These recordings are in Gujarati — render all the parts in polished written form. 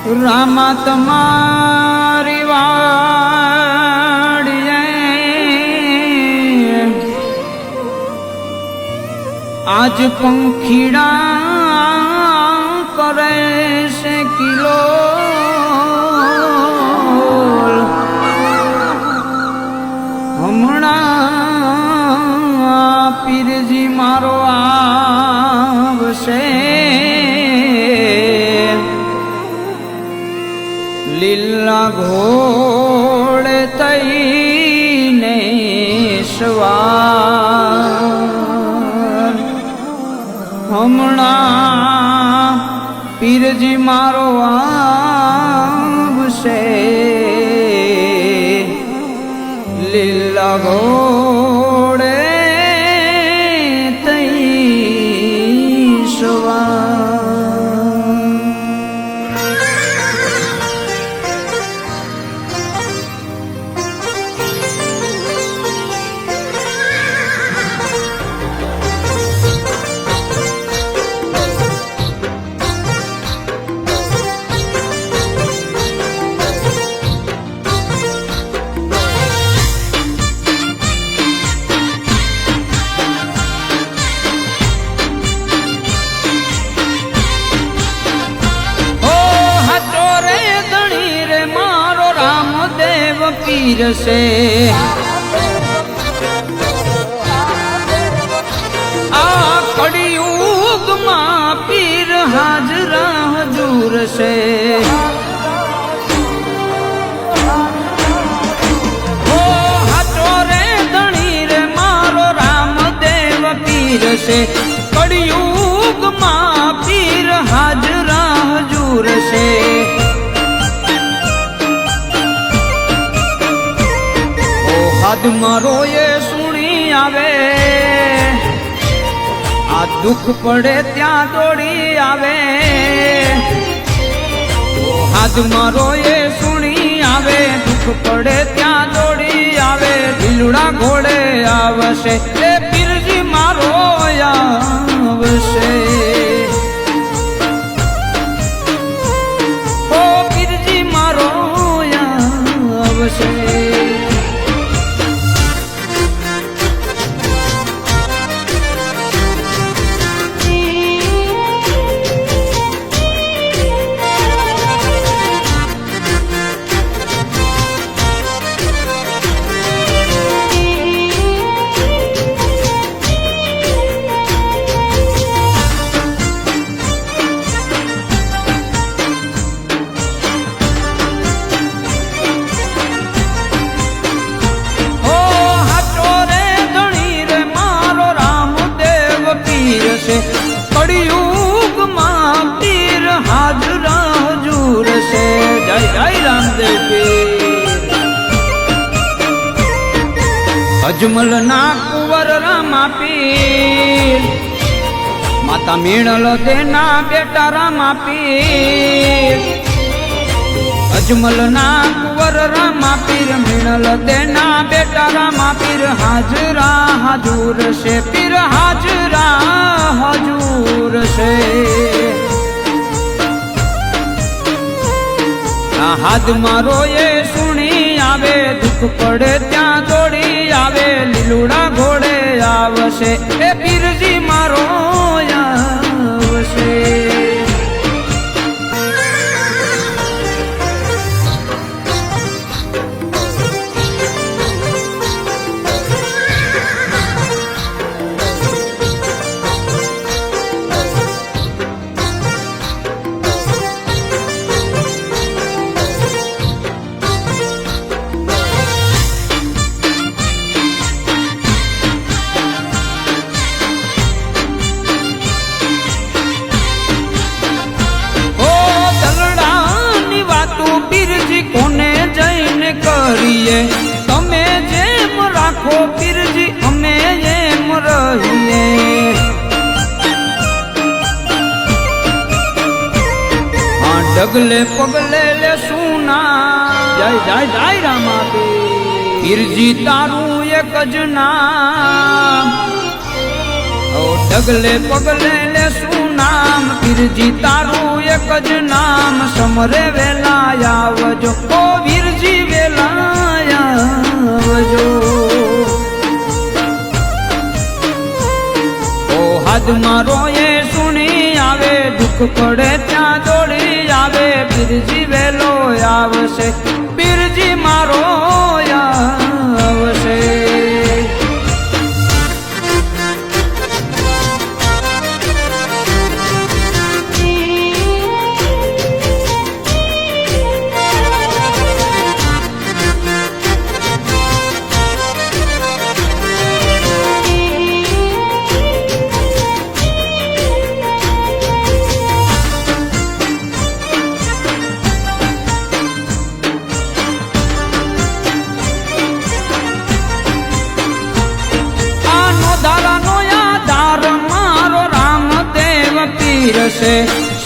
રામા તમારી વાડીએ આજ પંખીડા કરે છે કિલો હમણાં પીરજી મારો આવશે લીલા ઘોડે તઈને સવાર હમણાં પીરજી મારો આવશે લીલા ઘોડે તઈ સવાર પીર છે આ કળિયુગમાં પીર હાજરા હજૂર છે ઓ હાચો રે ધણી રે મારો રામદેવ પીર છે કળિયુગમાં પીર હાજરા હજૂર છે હાદ મારો એ સુણી આવે આ દુઃખ પડે ત્યાં દોડી આવે હાદ મારો એ સુણી આવે દુઃખ પડે ત્યાં દોડી આવે ઢીલુડા ઘોડે આવશે એ પીરજી મારો આવશે ઓ પીરજી મારો આવશે કળિયુગમાં પીર હાજરા હજૂર છે જય જય રામદેવ પીર અજમલ ના કુંવર રામા પીર માતા મેણલ દેના બેટા રામા પીર અજમલ ના કુંવર રામા પીર મેણલ દેના બેટા રામા પીર હાજરા હજૂર છે પીર હાજરા હજૂર છે આ હાથ મારો એ સુણી આવે દુઃખ પડે ત્યાં દોડી આવે લીલુડા ઘોડે આવશે એ પીરજી મારો આવશે તમે જેમ રાખો પીરજી અમે એમ રહીએ હા ડગલે પગલે લે સુના જય જય જય રામા પીરજી તારું એક જ નામ ડગલે પગલે લે સુનામ પીરજી તારું એક જ નામ સમરે વેલા આવજો, ઓ વીરજી વેલા આવજો. ઓ હાથ મારો એ સુણી આવે, દુઃખ પડે ત્યાં દોડી આવે, વીરજી વેલો આવશે, વીરજી મારો આવશે.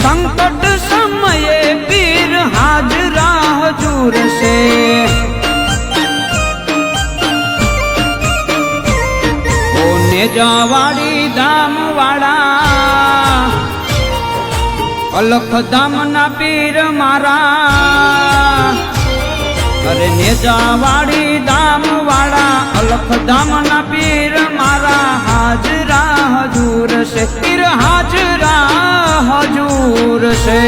સંકટ સમયે પીર હાજરા હજૂર છે. ઓ નેજાવાડી ધામ વાળા, અલખ ધામ ના પીર મારા. અરે નેજાવાડી ધામ વાળા, અલખ ધામ ના પીર મારા, હાજરા હજૂર છે, પીર હાજરા હજૂર છે.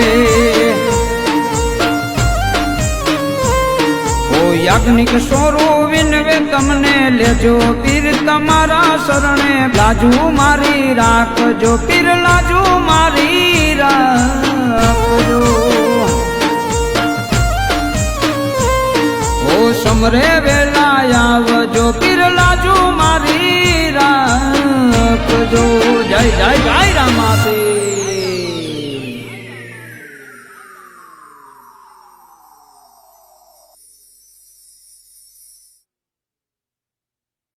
ઓ યાજ્ઞિક સોરો વિનવે તમને, લેજો પીર તમારા શરણે, લાજુ મારી રાખજો, પીર લાજુ મારી રાખજો. ઓ સમરે વેલા આવજો, પીર લાજુ મારી રાખજો. જય જય જય.